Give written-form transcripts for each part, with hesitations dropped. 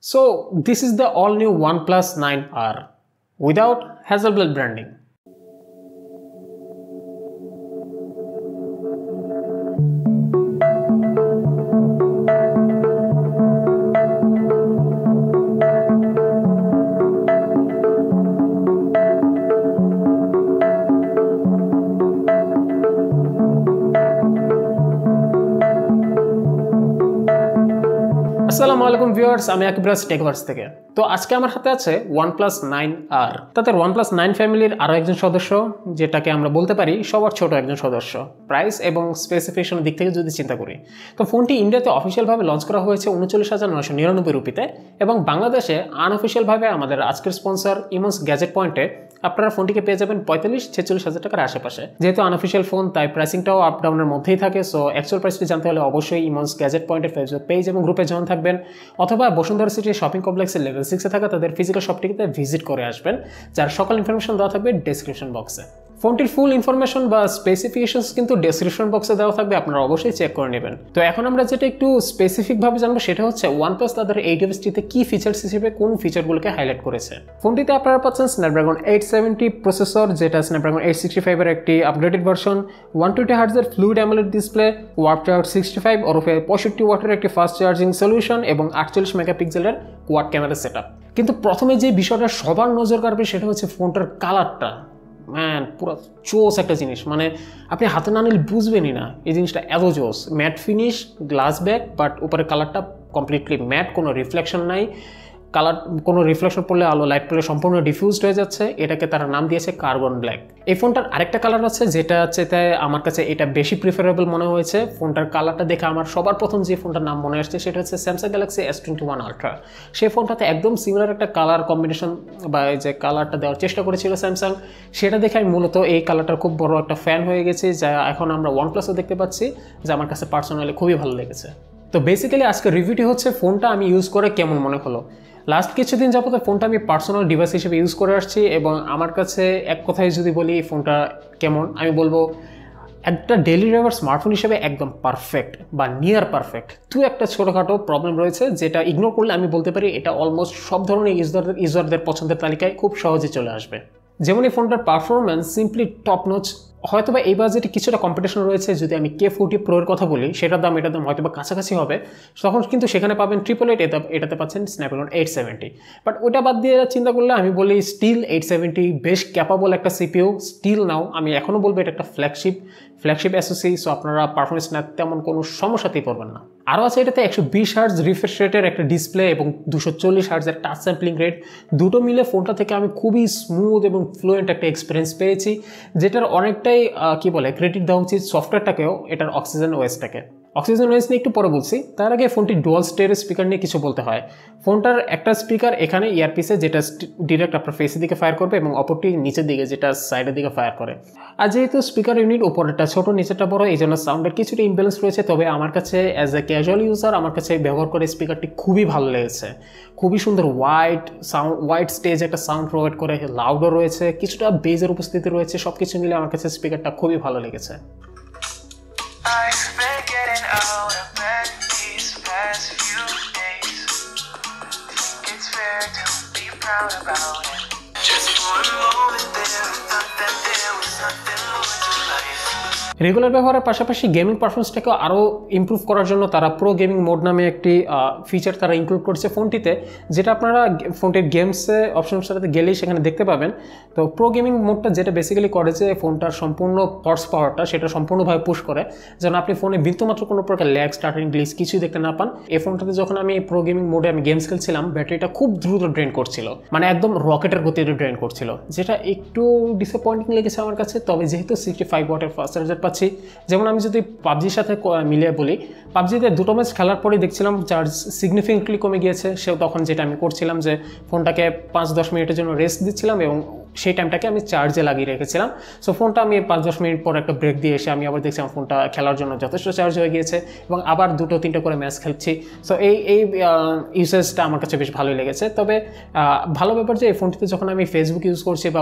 So this is the all new OnePlus 9R without Hasselblad branding. আসসালামু viewers, আমি আকিবরাজ টেকভার্স থেকে। তো আজকে আমার হাতে আছে OnePlus 9R। তাদের OnePlus 9 ফ্যামিলির আরও একজন সদস্য, যেটাকে আমরা বলতে পারি সবার ছোট একজন সদস্য প্রাইস এবং স্পেসিফিকেশনের দিক থেকে যদি চিন্তা করি। তো ফোনটি ইন্ডিয়াতে অফিসিয়ালভাবে লঞ্চ করা হয়েছে 39,999 রুপিতে এবং বাংলাদেশে আনঅফিসিয়ালভাবে আমাদের আজকের স্পন্সর ইমন্স গ্যাজেট পয়েন্টে আপনারা ফোনটিকে পেয়ে যাবেন 45-46 হাজার টাকার আশেপাশে। যেহেতু আনঅফিসিয়াল ফোন তাই প্রাইসিংটাও আপ ডাউনের মধ্যেই থাকে। সো অ্যাকচুয়াল প্রাইসটি জানতে হলে অবশ্যই ইমন্স গ্যাজেট পয়েন্টের ফেসবুক পেজ এবং গ্রুপে জয়েন থাকবেন, অথবা বসুন্ধরা সিটির শপিং কমপ্লেক্সের লেভেল 6-এ থাকা তাদের ফিজিক্যাল শপটিতে ভিজিট করে আসবেন, যার সকল ইনফরমেশন দেওয়া থাকবে ডেসক্রিপশন বক্সে। ফোনটির ফুল ইনফরমেশন বা স্পেসিফিকেশনস কিন্তু ডেসক্রিপশন বক্সে দেওয়া থাকবে, আপনারা অবশ্যই চেক করে নেবেন। তো এখন আমরা যেটা একটু স্পেসিফিকভাবে জানবো সেটা হচ্ছে OnePlus তাদের এই ডিভাইসটিতে কি ফিচার্স হিসেবে কোন ফিচারগুলোকে হাইলাইট করেছে। ফোনটিতে আপনারা পাচ্ছেন Snapdragon 870 প্রসেসর, যেটা Snapdragon 865 এর একটি আপডেটেড ভার্সন, 120 হার্টজের Fluid AMOLED display, watt charge 65 ওরফে 65 ওয়াটের একটি ফাস্ট চার্জিং সলিউশন এবং 48 মেগাপিক্সেলের কোয়াড ক্যামেরা সেটআপ। কিন্তু প্রথমে যে বিষয়টা সবার নজর কাড়বে সেটা হচ্ছে ফোনটার কালারটা। ম্যান, পুরো জোস একটা জিনিস, মানে আপনি হাতে না নিলে বুঝবেনই না এই জিনিসটা এত জোস। Mat finish, glass back, but উপরে কালারটা কমপ্লিটলি ম্যাট, কোনো রিফ্লেকশন নাই। কালার কোনো রিফ্লেকশন পড়লে আলো লাইট পড়লে সম্পূর্ণ ডিফিউজড হয়ে যাচ্ছে। এটাকে তারা নাম দিয়েছে কার্বন ব্ল্যাক। এই ফোনটার আরেকটা কালার আছে যেটা চেয়ে আমার কাছে এটা বেশি প্রিফারেবল মনে হয়েছে। ফোনটার কালারটা দেখে আমার সবার প্রথম যে ফোনটার নাম মনে আসছে সেটা হচ্ছে স্যামসাং গ্যালাক্সি S21 আলট্রা। সেই ফোনটাতে একদম সিমিলার একটা কালার কম্বিনেশন বা যে কালারটা দেওয়ার চেষ্টা করেছিল স্যামসাং, সেটা দেখে আমি মূলত এই কালারটার খুব বড় একটা ফ্যান হয়ে গেছি, যা এখন আমরা OnePlusও দেখতে পাচ্ছি, যা আমার কাছে পার্সোনালি খুবই ভালো লেগেছে। তো বেসিক্যালি আজকের রিভিউটি হচ্ছে ফোনটা আমি ইউজ করে কেমন মনে হলো। লাস্ট কিছুদিন যাবত ফোনটা আমি পার্সোনাল ডিভাইস হিসেবে ইউজ করে আসছি এবং আমার কাছে এক কথায় যদি বলি ফোনটা কেমন, আমি বলবো একটা ডেইলি ড্রাইভার স্মার্টফোন হিসেবে একদম পারফেক্ট বা নিয়ার পারফেক্ট। একটা ছোটোখাটো প্রবলেম রয়েছে যেটা ইগনোর করলে আমি বলতে পারি এটা অলমোস্ট সব ধরনের ইউজারদের পছন্দের তালিকায় খুব সহজে চলে আসবে। যেমন এই ফোনটার পারফরমেন্স সিম্পলি টপ নচ। হয়তোবা এই বাজেটে কিছুটা কম্পিটিশন রয়েছে, যদি আমি K40 Pro এর কথা বলি সেটার দাম এটার দাম হয়তোবা কাছাকাছি হবে, তখন কিন্তু সেখানে পাবেন 888, এটাতে পাচ্ছেন Snapdragon 870। বাট ওটা বাদ দিয়ে চিন্তা করলে আমি বলি স্টিল 870 বেশ ক্যাপাবল একটা সিপিইউ। স্টিল নাও আমি এখনও বলবো এটা একটা ফ্ল্যাগশিপ SoC। সো আপনারা পারফরমেন্স না তেমন কোনো সমস্যাতেই পড়বেন না। আরও আছে এটাতে 120 হার্টজ রিফ্রেশ রেটের একটা ডিসপ্লে এবং 240 হার্টজের টাচ স্যাম্পলিং রেট। দুটো মিলে ফোনটা থেকে আমি খুবই স্মুথ এবং ফ্লুয়েন্ট একটা এক্সপিরিয়েন্স পেয়েছি, যেটার অনেকটাই ক্রেডিট দেওয়া উচিত সফটওয়্যারটাকেও, এটার OxygenOS-টাকে। OxygenOS নিয়ে একটু পরে বলছি, তার আগে ফোনটি ডুয়াল স্টেরিও স্পিকার নিয়ে কিছু বলতে হয়। ফোনটার একটা স্পিকার এখানে ইয়ারপিসে, যেটা ডিরেক্ট আপনার ফেসের দিকে ফায়ার করবে এবং অপরটি নিচের দিকে, যেটা সাইডের দিকে ফায়ার করে। আর যেহেতু স্পিকার ইউনিট উপরেরটা ছোট নিচেরটা বড়, এই জন্য সাউন্ডের কিছুটা ইমব্যালেন্স রয়েছে। তবে আমার কাছে অ্যাজ এ ক্যাজুয়াল ইউজার আমার কাছে ব্যবহার করে স্পিকারটি খুবই ভালো লেগেছে। খুবই সুন্দর ওয়াইড স্টেজ একটা সাউন্ড প্রোভাইড করে, লাউডও রয়েছে, কিছুটা বেজের উপস্থিতি রয়েছে। সব কিছু মিলে আমার কাছে স্পিকারটা খুবই ভালো লেগেছে। রেগুলার ব্যবহারের পাশাপাশি গেমিং পারফরমেন্সটাকেও আরও ইমপ্রুভ করার জন্য তারা প্রো গেমিং মোড নামে একটি ফিচার তারা ইনক্লুড করছে ফোনটিতে, যেটা আপনারা ফোনটির গেমসে অপশনটাতে গেলেই সেখানে দেখতে পাবেন। তো প্রো গেমিং মোডটা যেটা বেসিক্যালি করে যে ফোনটার সম্পূর্ণ হর্স পাওয়ারটা সেটা সম্পূর্ণভাবে পুশ করে, যেন আপনি ফোনে বিন্দুমাত্র কোনো প্রকার ল্যাগ, স্টার্টিং গ্লিচ কিছুই দেখতে না পান। এই ফোনটাতে যখন আমি প্রো গেমিং মোডে আমি গেমস খেলছিলাম, ব্যাটারিটা খুব দ্রুত ড্রেন করছিল, মানে একদম রকেটের গতিতে ড্রেন করছিল, যেটা একটু ডিসঅ্যাপয়েন্টিং লেগেছে আমার কাছে। তবে যেহেতু 65 ওয়াটের ফাস্ট চার্জার পাচ্ছি, যেমন আমি যদি পাবজির সাথে মিলিয়ে বলি, পাবজিতে দুটো ম্যাচ খেলার পরেই দেখছিলাম চার্জ সিগনিফিকেন্টলি কমে গিয়েছে। সেও তখন যেটা আমি করছিলাম যে ফোনটাকে 5-10 মিনিটের জন্য রেস্ট দিচ্ছিলাম এবং সেই টাইমটাকে আমি চার্জে লাগিয়ে রেখেছিলাম। সো ফোনটা আমি 5-10 মিনিট পর একটা ব্রেক দিয়ে এসে আমি আবার দেখছি আমার ফোনটা খেলার জন্য যথেষ্ট চার্জ হয়ে গিয়েছে এবং আবার 2-3টা করে ম্যাচ খেলছি। সো এই ইউসেজটা আমার কাছে বেশ ভালোই লেগেছে। তবে ভালো ব্যাপার যে এই ফোনটিতে যখন আমি ফেসবুক ইউজ করছি বা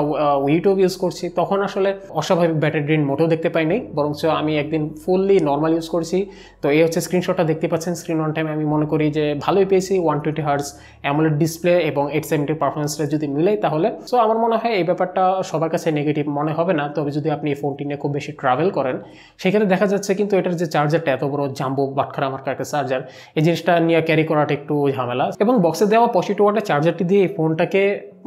ইউটিউব ইউজ করছি তখন আসলে অস্বাভাবিক ব্যাটারি ড্রেন মোটেও দেখতে পাইনি, বরঞ্চ আমি একদিন ফুললি নর্মাল ইউজ করছি। তো এই হচ্ছে স্ক্রিনশটটা দেখতে পাচ্ছেন। স্ক্রিন অন টাইম আমি মনে করি যে ভালোই পেয়েছি। 120 হার্টজ অ্যামোলেড ডিসপ্লে এবং 870 পারফরমেন্সটা যদি মিলাই তাহলে সো আমার মনে হয় এই ব্যাপারটা সবার কাছে নেগেটিভ মনে হবে না। তবে যদি আপনি এই ফোনটি নিয়ে খুব বেশি ট্রাভেল করেন সেক্ষেত্রে দেখা যাচ্ছে কিন্তু এটার যে চার্জারটা এত বড় জাম্বো বাটখারা আমার একটা চার্জার, এই জিনিসটা নিয়ে ক্যারি করাটা একটু ঝামেলা। এবং বক্সে দেওয়া 65 ওয়াটের চার্জারটি দিয়ে এই ফোনটাকে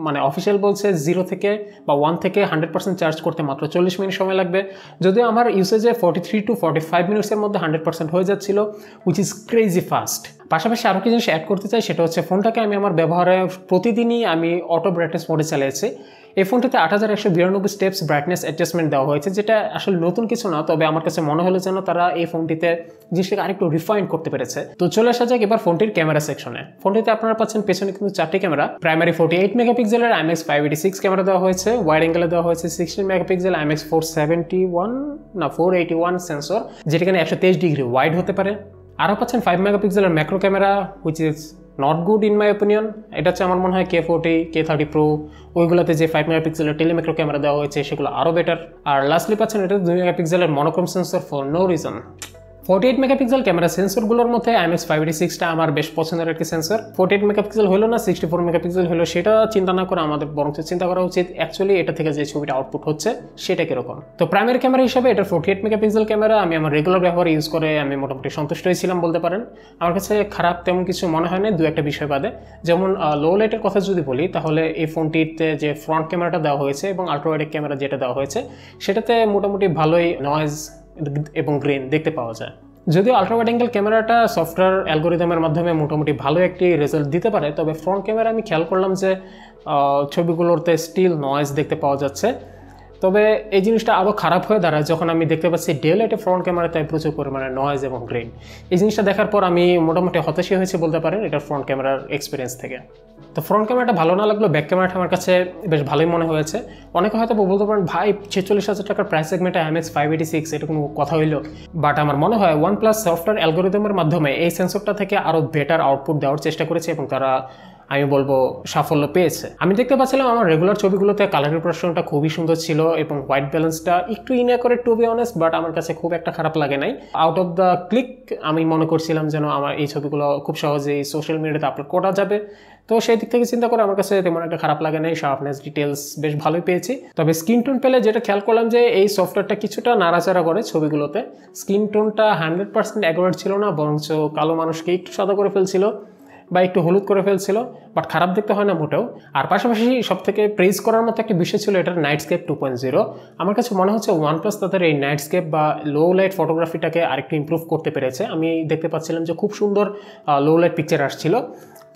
মানে অফিসিয়াল বলছে 0 থেকে বা 1 থেকে 100% চার্জ করতে মাত্র 40 মিনিট সময় লাগবে, যদিও আমার ইউসেজে 43 to 45 মিনিটসের মধ্যে 100% হয়ে যাচ্ছিল, হুইচ ইজ ক্রেজি ফাস্ট। পাশাপাশি আরও কি জিনিস অ্যাড করতে চাই সেটা হচ্ছে ফোনটাকে আমি আমার ব্যবহারে প্রতিদিনই আমি অটো ব্রাইটনেস মোডে চালিয়েছি। এই ফোনটিতে 8192 স্টেপস ব্রাইটনেস অ্যাডজাস্টমেন্ট দেওয়া হয়েছে, যেটা আসলে নতুন কিছু না, তবে আমার কাছে মনে হলো যেন তারা এই ফোনটিতে জিনিসটাকে আরেকটু রিফাইন করতে পেরেছে। তো চলে আসা যাক এবার ফোনটির ক্যামেরা সেকশনে। ফোনটিতে আপনারা পাচ্ছেন পেছনে কিন্তু 4টি ক্যামেরা। প্রাইমারি 48 মেগাপিক্সেলের IMX586 ক্যামেরা দেওয়া হয়েছে, ওয়াইড অ্যাঙ্গেলে দেওয়া হয়েছে 16 মেগাপিক্সেল IMX481 সেন্সর, যেটা এখানে 123 ডিগ্রি ওয়াইড হতে পারে। আরও পাচ্ছেন 5 মেগাপিক্সেলের macro camera, which is not good in my opinion. এটা হচ্ছে আমার মনে হয় K40, K30 Pro ওইগুলোতে যে 5 মেগাপিক্সেলের টেলিম্যাক্রো ক্যামেরা দেওয়া হয়েছে সেগুলো আরও বেটার। আর লাস্টলি পাচ্ছেন এটা 2 মেগাপিক্সেলের monochrome sensor for no reason. 48 megapixel camera সেন্সরগুলোর মধ্যে IMX586টা আমার বেশ পছন্দের একটি সেন্সর। 48 মেগাপিক্সেল হলো না 64 মেগাপিক্সেল হলো সেটা চিন্তা না করে আমাদের বরঞ্চ চিন্তা করা উচিত অ্যাকচুয়ালি এটা থেকে যে ছবিটা আউটপুট হচ্ছে সেটা কীরকম। তো প্রাইমারি ক্যামেরা হিসাবে এটা 48 মেগাপিক্সেল ক্যামেরা আমি আমার রেগুলার ব্যবহারে ইউজ করে আমি মোটামুটি সন্তুষ্ট হয়েছিলাম বলতে পারেন। আমার কাছে খারাপ তেমন কিছু মনে হয় না, দু একটা বিষয় বাদে। যেমন লো লাইটের কথা যদি বলি তাহলে এই ফোনটিতে যে ফ্রন্ট ক্যামেরাটা দেওয়া হয়েছে এবং আল্ট্রাওয়াইড ক্যামেরা যেটা দেওয়া হয়েছে সেটাতে মোটামুটি ভালোই নয়েজ এবং গ্রেন দেখতে পাওয়া যায়। যদিও আল্ট্রাওয়াইড অ্যাঙ্গেল ক্যামেরাটা সফটওয়্যার অ্যালগোরিদমের মাধ্যমে মোটামুটি ভালো একটি রেজাল্ট দিতে পারে, তবে ফ্রন্ট ক্যামেরা আমি খেয়াল করলাম যে ছবিগুলোতে স্টিল নয়েজ দেখতে পাওয়া যাচ্ছে। তবে এই জিনিসটা আরও খারাপ হয়ে দাঁড়ায় যখন আমি দেখতে পাচ্ছি ডেলাইটে ফ্রন্ট ক্যামেরাতে প্রচুর পরিমাণে নয়েজ এবং গ্রেন। এই জিনিসটা দেখার পর আমি মোটামুটি হতাশই হয়েছে বলতে পারেন এটার ফ্রন্ট ক্যামেরার এক্সপিরিয়েন্স থেকে। তো ফ্রন্ট ক্যামেরাটা ভালো না লাগলো, ব্যাক ক্যামেরাটা আমার কাছে বেশ ভালোই মনে হয়েছে। অনেকে হয়তো বলতে পারেন ভাই 46,000 টাকার প্রাইস সেগমেন্টে IMX586 এটা কোনো কথা হইলো, বাট আমার মনে হয় OnePlus সফটওয়্যার অ্যালগোরিদমের মাধ্যমে এই সেন্সরটা থেকে আরও বেটার আউটপুট দেওয়ার চেষ্টা করেছে এবং তারা আমি বলবো সাফল্য পেয়েছে। আমি দেখতে পাচ্ছিলাম আমার রেগুলার ছবিগুলোতে কালার রিপ্রেজেন্টেশনটা খুবই সুন্দর ছিল এবং হোয়াইট ব্যালেন্সটা একটু ইনঅ্যাকুরেট টু বি অনেস্ট, বাট আমার কাছে খুব একটা খারাপ লাগে নাই। আউট অফ দ্য ক্লিক আমি মনে করছিলাম যেন আমার এই ছবিগুলো খুব সহজেই সোশ্যাল মিডিয়াতে আপলোড করা যাবে, তো সেই দিক থেকে চিন্তা করে আমার কাছে তেমন একটা খারাপ লাগে নাই। শার্পনেস ডিটেলস বেশ ভালোই পেয়েছি। তবে স্কিন টোন পেলে যেটা খেয়াল করলাম যে এই সফটওয়্যারটা কিছুটা নাড়াচাড়া করে ছবিগুলোতে। স্কিন টোনটা 100% অ্যাকুরেট ছিল না, বরঞ্চ কালো মানুষকে একটু সাদা করে ফেলছিল বা একটু হলুদ করে ফেলছিল, বাট খারাপ দেখতে হয় না মোটেও। আর পাশাপাশি সব থেকে প্রেজ করার মতো একটা বিষয় ছিল এটার নাইটস্কেপ 2.0। আমার কাছে মনে হচ্ছে OnePlus তাদের এই নাইটস্কেপ বা লো লাইট ফটোগ্রাফিটাকে আরেকটু ইমপ্রুভ করতে পেরেছে। আমি দেখতে পাচ্ছিলাম যে খুব সুন্দর লো লাইট পিকচার আসছিল।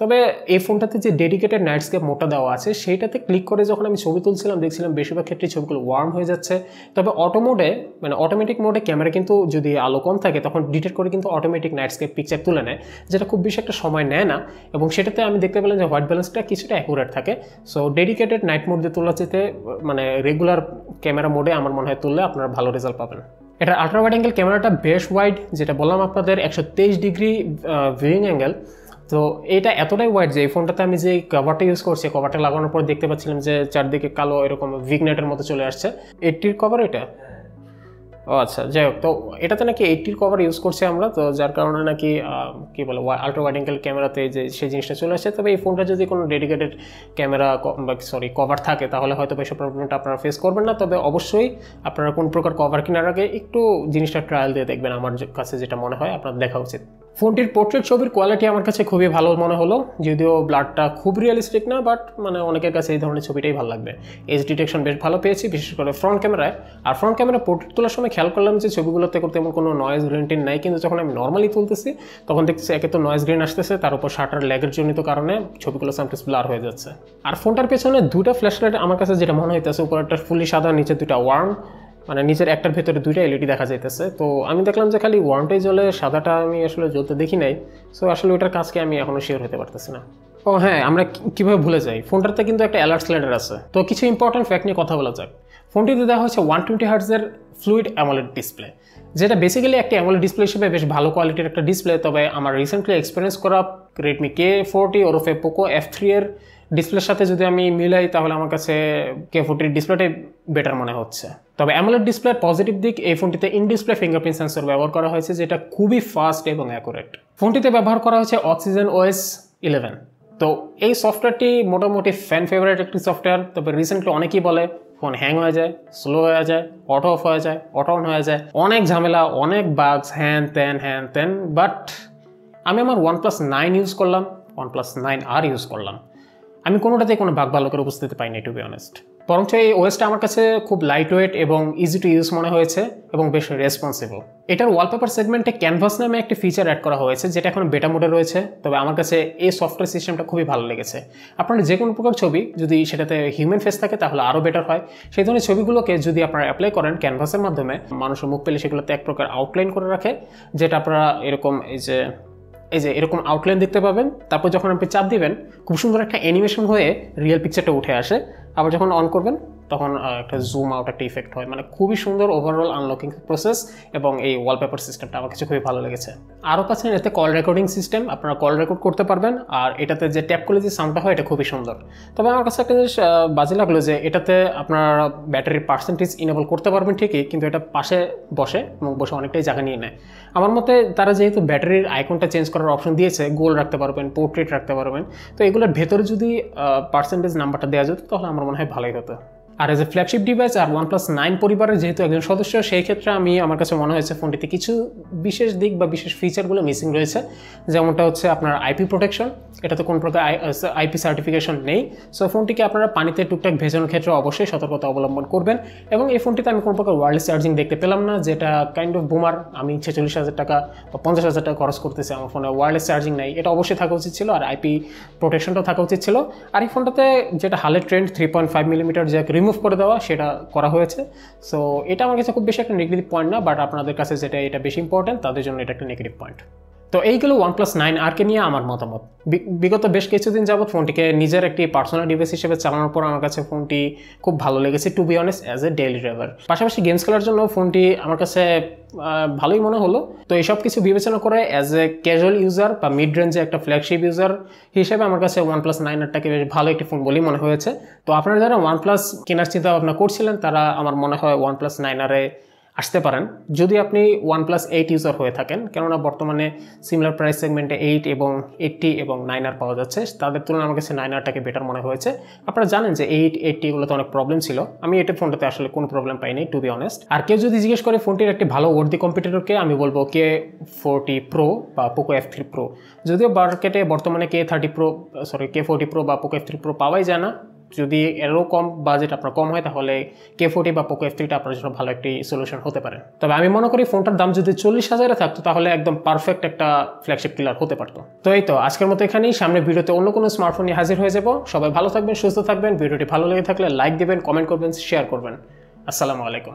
তবে এই ফোনটাতে যে ডেডিকেটেড নাইটস্কেপ মোডটা দেওয়া আছে সেইটাতে ক্লিক করে যখন আমি ছবি তুলছিলাম দেখছিলাম বেশিরভাগ ক্ষেত্রে ছবিগুলো ওয়ার্ম হয়ে যাচ্ছে। তবে অটো মোডে মানে অটোমেটিক মোডে ক্যামেরা কিন্তু যদি আলো কম থাকে তখন ডিটেক্ট করে কিন্তু অটোমেটিক নাইটস্কেপ পিকচার তুলে নেয়, যেটা খুব বেশি একটা সময় নেয় না এবং সেটাতে আমি দেখতে পেলাম যে হোয়াইট ব্যালেন্সটা কিছুটা অ্যাকুরেট থাকে। সো ডেডিকেটেড নাইট মোড দিয়ে তোলা যেতে মানে রেগুলার ক্যামেরা মোডে আমার মনে হয় তুললে আপনারা ভালো রেজাল্ট পাবেন। এটা আল্ট্রা ওয়াইড অ্যাঙ্গেল ক্যামেরাটা বেশ ওয়াইড, যেটা বললাম আপনাদের 123 ডিগ্রি ভিউইং অ্যাঙ্গেল। তো এটা এতটাই ওয়াইড যে এই ফোনটাতে আমি যে কভারটা ইউজ করছি কভারটা লাগানোর পর দেখতে পাচ্ছিলাম যে চারদিকে কালো এরকম ভিগনেটের মতো চলে আসছে। 80-র কভার এটা, ও আচ্ছা যাই হোক। তো এটাতে নাকি 80-র কভার ইউজ করছি আমরা, তো যার কারণে নাকি কী বলে আল্ট্রা ওয়াইড অ্যাঙ্গেল ক্যামেরাতে যে সেই জিনিসটা চলে আসছে। তবে এই ফোনটা যদি কোনো ডেডিকেটেড ক্যামেরা কভার থাকে তাহলে হয়তো বেশি প্রবলেমটা আপনারা ফেস করবেন না। তবে অবশ্যই আপনারা কোন প্রকার কভার কেনার আগে একটু জিনিসটা ট্রায়াল দিয়ে দেখবেন, আমার কাছে যেটা মনে হয় আপনার দেখা উচিত। ফোনটির পোর্ট্রেট ছবির কোয়ালিটি আমার কাছে খুবই ভালো মনে হলো, যদিও ব্লাডটা খুব রিয়েলিস্টিক না, বাট মানে অনেকের কাছে এই ধরনের ছবিটাই ভালো লাগবে। এজ ডিটেকশন বেশ ভালো পেয়েছি, বিশেষ করে ফ্রন্ট ক্যামেরায়। আর ফ্রন্ট ক্যামেরা পোর্ট্রেট তোলার সময় খেয়াল করলাম যে ছবিগুলোতে তেমন কোনো নয়েজ গ্রেনটিন নাই, কিন্তু যখন আমি নর্মালি তুলতেছি তখন দেখতেছি একে তো নয়েজ গ্রেন আসতেছে, তার উপর শাটার ল্যাগের জনিত কারণে ছবিগুলো সামটাইমস ব্লার হয়ে যাচ্ছে। আর ফোনটার পেছনে দুটো ফ্ল্যাশ লাইট আমার কাছে যেটা মনে হইতেছে, উপর একটা ফুলি সাদা, নিচে দুটা ওয়ার্ম, মানে নিচের একটার ভেতরে দুইটা এলইডি দেখা যাইতেছে। তো আমি দেখলাম যে খালি ওয়ার্মটাই জ্বলে, সাদাটা আমি আসলে জ্বলতে দেখি নাই। সো আসলে ওইটার কাজকে আমি এখনও শিওর হতে পারতেছি না। ও হ্যাঁ, আমরা কিভাবে ভুলে যাই, ফোনটাতে কিন্তু একটা অ্যালার্ট স্লাইডার আছে। তো কিছু ইম্পর্টেন্ট ফ্যাক্ট নিয়ে কথা বলা যাক। ফোনটিতে দেওয়া হচ্ছে 120 হার্টজের ফ্লুইড অ্যামোলেড ডিসপ্লে, যেটা বেসিক্যালি একটা অ্যামোলেড ডিসপ্লে হিসেবে বেশ ভালো কোয়ালিটির একটা ডিসপ্লে। তবে আমার রিসেন্টলি এক্সপিরিয়েন্স করা রেডমি K40 ওরফে পোকো F3 এর ডিসপ্লের সাথে যদি আমি মিলাই, তাহলে আমার কাছে K40 ডিসপ্লেটাই বেটার মনে হচ্ছে। তবে অ্যামোলেড ডিসপ্লের পজিটিভ দিক, এই ফোনটিতে ইন ডিসপ্লে ফিঙ্গারপ্রিন্ট সেন্সর ব্যবহার করা হয়েছে, যেটা খুবই ফাস্ট এবং অ্যাকুরেট। ফোনটিতে ব্যবহার করা হয়েছে OxygenOS 11। তো এই সফটওয়্যারটি মোটামুটি ফ্যান ফেভারিট একটি সফটওয়্যার। তবে রিসেন্টলি অনেকেই বলে ফোন হ্যাং হয়ে যায়, স্লো হয়ে যায়, অটো অফ হয়ে যায়, অটো অন হয়ে যায়, অনেক ঝামেলা, অনেক বাগস, হ্যান ত্যান। বাট আমি আমার OnePlus 9 ইউজ করলাম, OnePlus 9R ইউজ করলাম, আমি কোনোটাতে কোনো বাগ ভালো করে উপস্থিতি পাইনি টু বি অনেস্ট। বরঞ্চ এই ওএসটা আমার কাছে খুব লাইট ওয়েট এবং ইজি টু ইউজ মনে হয়েছে এবং বেশ রেসপন্সিবল। এটার ওয়ালপেপার সেগমেন্টে ক্যানভাস নামে একটি ফিচার অ্যাড করা হয়েছে, যেটা এখন বেটা মোডে রয়েছে। তবে আমার কাছে এই সফটওয়্যার সিস্টেমটা খুবই ভালো লেগেছে। আপনার যে কোনো প্রকার ছবি যদি সেটাতে হিউম্যান ফেস থাকে তাহলে আরও বেটার হয়। সেই ধরনের ছবিগুলোকে যদি আপনারা অ্যাপ্লাই করেন ক্যানভাসের মাধ্যমে, মানুষের মুখ পেলে সেগুলোতে এক প্রকার আউটলাইন করে রাখে, যেটা আপনারা এরকম এই যে এরকম আউটলাইন দেখতে পাবেন। তারপর যখন আপনি চাপ দিবেন, খুব সুন্দর একটা অ্যানিমেশন হয়ে রিয়েল পিকচারটা উঠে আসে। আবার যখন অন করবেন তখন একটা জুম আউট একটা ইফেক্ট হয়, মানে খুবই সুন্দর ওভারঅল আনলকিং প্রসেস। এবং এই ওয়ালপেপার সিস্টেমটা আমার কাছে খুবই ভালো লেগেছে। আরও পাচ্ছেন এতে কল রেকর্ডিং সিস্টেম, আপনারা কল রেকর্ড করতে পারবেন। আর এটাতে যে ট্যাপ করলে যে সাউন্ডটা হয় এটা খুবই সুন্দর। তবে আমার কাছে একটা জিনিস বাজে লাগলো যে এটাতে আপনারা ব্যাটারির পার্সেন্টেজ ইনেবল করতে পারবেন ঠিকই, কিন্তু এটা পাশে বসে এবং বসে অনেকটাই জায়গা নিয়ে নেয়। আমার মতে তারা যেহেতু ব্যাটারির আইকনটা চেঞ্জ করার অপশন দিয়েছে, গোল রাখতে পারবেন, পোর্ট্রেট রাখতে পারবেন, তো এগুলোর ভেতরে যদি পার্সেন্টেজ নাম্বারটা দেওয়া যেত তাহলে আমার মনে হয় ভালোই হতো। আর এজ এ ফ্ল্যাগশিপ ডিভাইস আর OnePlus 9 পরিবারের যেহেতু একজন সদস্য, সেই ক্ষেত্রে আমার কাছে মনে হয়েছে ফোনটিতে কিছু বিশেষ দিক বা বিশেষ ফিচারগুলো মিসিং রয়েছে। যেমনটা হচ্ছে আপনার আইপি প্রোটেকশন, এটাতে কোনো প্রকার আইপি সার্টিফিকেশন নেই। সো ফোনটিকে আপনারা পানিতে টুকটাক ভেজানোর ক্ষেত্রে অবশ্যই সতর্কতা অবলম্বন করবেন। এবং এই ফোনটিতে আমি কোনো প্রকার ওয়্যারলেস চার্জিং দেখতে পেলাম না, যেটা কাইন্ড অফ বুমার। আমি 46,000 টাকা বা 50,000 টাকা খরচ করতেছি, আমার ফোনে ওয়্যারলেস চার্জিং নাই, এটা অবশ্যই থাকা উচিত ছিল। আর আইপি প্রোটেকশনটাও থাকা উচিত ছিল। আর এই ফোনটাতে যেটা হালের ট্রেন্ড 3.5 মিলিমিটার জ্যাক রিমুভ করে দেওয়া, সেটা করা হয়েছে। সো এটা আমার কাছে খুব বেশি একটা নেগেটিভ পয়েন্ট না, বাট আপনাদের কাছে যেটা এটা বেশি ইম্পর্টেন্ট, তাদের জন্য এটা একটা নেগেটিভ পয়েন্ট। তো এইগুলো OnePlus 9R নিয়ে আমার মতামত। বিগত বেশ কিছুদিন যাবৎ ফোনটিকে নিজের একটি পার্সোনাল ডিভাইস হিসেবে চালানোর পর আমার কাছে ফোনটি খুব ভালো লেগেছে to be honest, as a daily driver. পাশাপাশি গেমস খেলার জন্য ফোনটি আমার কাছে ভালোই মনে হলো। তো এইসব কিছু বিবেচনা করে অ্যাজ এ ক্যাজুয়াল ইউজার বা মিড রেঞ্জে একটা ফ্ল্যাগশিপ ইউজার হিসেবে আমার কাছে OnePlus 9Rটাকে বেশ ভালো একটি ফোন বলেই মনে হয়েছে। তো আপনারা যারা OnePlus কেনার চিন্তা ভাবনা করছিলেন, তারা আমার মনে হয় OnePlus 9R আসতে পারেন, যদি আপনি OnePlus 8 ইউজার হয়ে থাকেন। কেননা বর্তমানে সিমিলার প্রাইস সেগমেন্টে 8 এবং 80 এবং 9R পাওয়া যাচ্ছে। তাদের তুলনায় আমার কাছে 9Rটাকে বেটার মনে হয়েছে। আপনারা জানেন যে 80 এগুলোতে অনেক প্রবলেম ছিল, আমি এটা ফোনটাতে আসলে কোনো প্রবলেম পাইনি টু বি অনেস্ট। আর কেউ যদি জিজ্ঞেস করে ফোনটির একটি ভালো ওয়ার্দি কম্পিটিটরকে, আমি বলবো K40 Pro বা পোকো F3 Pro। যদিও মার্কেটে বর্তমানে K40 Pro বা পোকো F3 Pro পাওয়াই যায় না। যদি এরও কম বাজেট আপনার কম হয়, তাহলে K40 বা পোকো F3টা আপনার জন্য ভালো একটি সলিউশন হতে পারে। তবে আমি মনে করি ফোনটার দাম যদি 40,000-এ থাকতো, তাহলে একদম পারফেক্ট একটা ফ্ল্যাগশিপ কিলার হতে পারতো। তো এই তো আজকের মতো এখানেই, সামনে ভিডিওতে অন্য কোনো স্মার্টফোন নিয়ে হাজির হয়ে যাব। সবাই ভালো থাকবেন, সুস্থ থাকবেন। ভিডিওটি ভালো লেগে থাকলে লাইক দেবেন, কমেন্ট করবেন, শেয়ার করবেন। আসসালামু আলাইকুম।